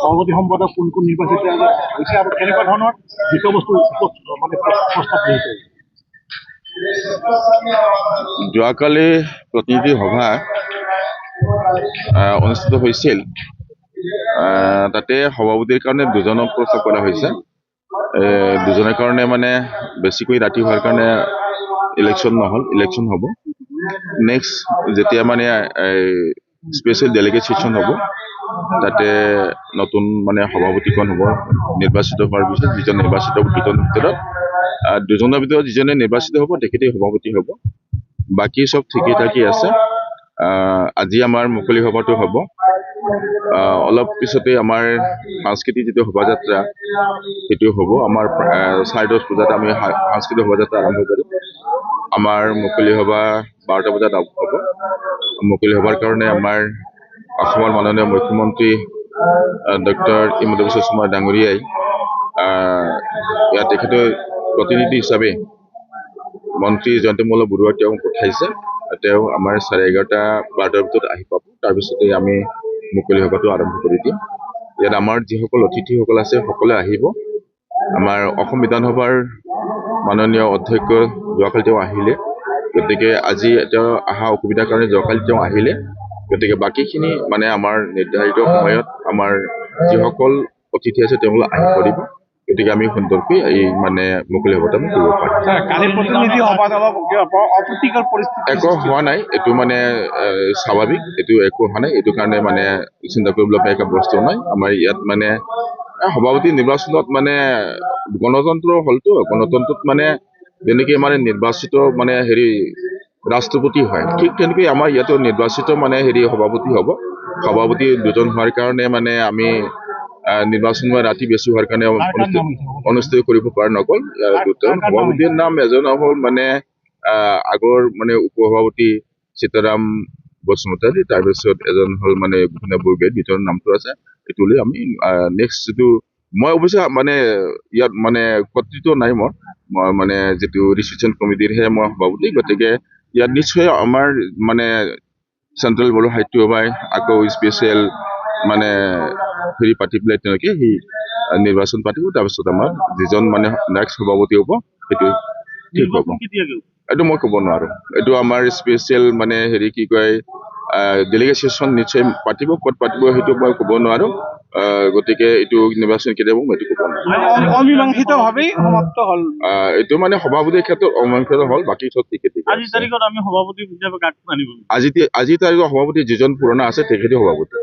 সভাপতি সম্পাদক কোন কোন নিৰ্বাচিত হৈছে আৰু কেনেকুৱা ধৰণৰ বিষয়বস্তু মানে প্ৰস্তাৱ কৰিছে? যোৱাকালি প্ৰতিনিধি সভা অনুষ্ঠিত হৈছিল। তাতে সভাপতিৰ কাৰণে দুজনক প্ৰস্তাৱ কৰা হৈছে। দুজনৰ কাৰণে মানে বেছিকৈ ৰাতি হোৱাৰ কাৰণে ইলেকশ্যন নহ'ল, ইলেকশ্যন হ'ব নেক্সট যেতিয়া মানে স্পেচিয়েল ডেলিগেট ছেছন হ'ব, তাতে নতুন মানে সভাপতিখন হ'ব নিৰ্বাচিত হোৱাৰ পিছত। যিজন নিৰ্বাচিত দুজনৰ ভিতৰত দুজনৰ ভিতৰত যিজনে নিৰ্বাচিত হ'ব তেখেতেই সভাপতি হ'ব। বাকী চব ঠিকেই ঠাকেই আছে। আজি আমাৰ মুকলি সভাটো হ'ব। অলপ পিছতে আমাৰ সাংস্কৃতিক যিটো শোভাযাত্ৰা সেইটো হ'ব। আমাৰ 10:30 বজাত আমি সাংস্কৃতিক শোভাযাত্ৰা আৰম্ভ কৰিম। আমাৰ মুকলি সভা 12টা বজাত হ'ব। মুকলি সভাৰ কাৰণে আমাৰ অসমৰ মাননীয় মুখ্যমন্ত্ৰী ডক্টৰ হিমন্ত বিশ্ব শৰ্মা ডাঙৰীয়াই ইয়াত তেখেতৰ প্ৰতিনিধি হিচাপে মন্ত্ৰী জয়ন্তমল্ল বৰুৱা তেওঁক পঠাইছে। তেওঁ আমাৰ 11:30-12টাৰ ভিতৰত আহি পাব। তাৰপিছতে আমি মুকলি সভাটো আৰম্ভ কৰি দিম। ইয়াত আমাৰ যিসকল অতিথিসকল আছে সকলোৱে আহিব। আমাৰ অসম বিধানসভাৰ মাননীয় অধ্যক্ষ যোৱাকালি তেওঁ আহিলে, গতিকে আজি তেওঁ অহা অসুবিধাৰ কাৰণে যোৱাকালি তেওঁ আহিলে। গতিকে বাকীখিনি মানে আমাৰ নিৰ্ধাৰিত সময়ত আমাৰ যিসকল অতিথি আছে তেওঁলোক আহি পৰিব। গতিকে আমি সুন্দৰকৈ এই মানে মুকলি সভাটো আমি কৰিব পাৰিম। একো হোৱা নাই, এইটো মানে স্বাভাৱিক, এইটো একো হোৱা নাই। এইটো কাৰণে মানে চিন্তা কৰিবলগীয়া একো বস্তু নাই। আমাৰ ইয়াত মানে সভাপতি নিৰ্বাচনত মানে গণতন্ত্ৰ হ'লতো, গণতন্ত্ৰত মানে যেনেকৈ মানে নিৰ্বাচিত মানে ৰাষ্ট্ৰপতি হয়, ঠিক তেনেকৈ আমাৰ ইয়াতো নিৰ্বাচিত মানে সভাপতি হ'ব। সভাপতি দুজন হোৱাৰ কাৰণে মানে আমি নিৰ্বাচন ৰাতি বেছি হোৱাৰ কাৰণে অনুষ্ঠিত কৰিব পৰা নগ'ল। দুজন সভাপতিৰ নাম এজন হ'ল মানে আগৰ মানে উপ সভাপতি সীতাৰাম বসুমতাৰী, তাৰপিছত এজন হ'ল মানে গোপীনাথ বৰগোহাঁই, দুজনৰ নামটো আছে। এইটো লৈ আমি নেক্সট যিটো মই অৱশ্যে মানে ইয়াত মানে কৰ্তৃত্ব নাই মই মানে যিটো ৰিচিপশ্যন কমিটিৰহে মই সভাপতি। গতিকে ইয়াত নিশ্চয় আমাৰ মানে চেন্ট্ৰেল বড়ো সাহিত্য সভাই আকৌ স্পেচিয়েল মানে পাতি পেলাই তেওঁলোকে সেই নিৰ্বাচন পাতিব। তাৰপিছত আমাৰ যিজন মানে নেক্সট সভাপতি হ'ব সেইটো ঠিক হ'ব। এইটো মই ক'ব নোৱাৰো। এইটো আমাৰ স্পেচিয়েল মানে কি কয় ডেলিগেট ছেছন নিশ্চয় পাতিব, ক'ত পাতিব সেইটো মই ক'ব নোৱাৰো। গতিকে এইটো নিৰ্বাচন কেতিয়া হ'ব এইটো ক'ব নোৱাৰো। অমীমাংসিতভাৱেই সমাপ্ত হ'ল। এইটো মানে সভাপতিৰ ক্ষেত্ৰত অমীমাংসিত হ'ল, বাকী চব ঠিকে ঠিকে। আজিৰ তাৰিখত আমি সভাপতি হিচাপে কাক মানিব? আজিৰ তাৰিখত সভাপতি যিজন পুৰণা আছে তেখেতে সভাপতি।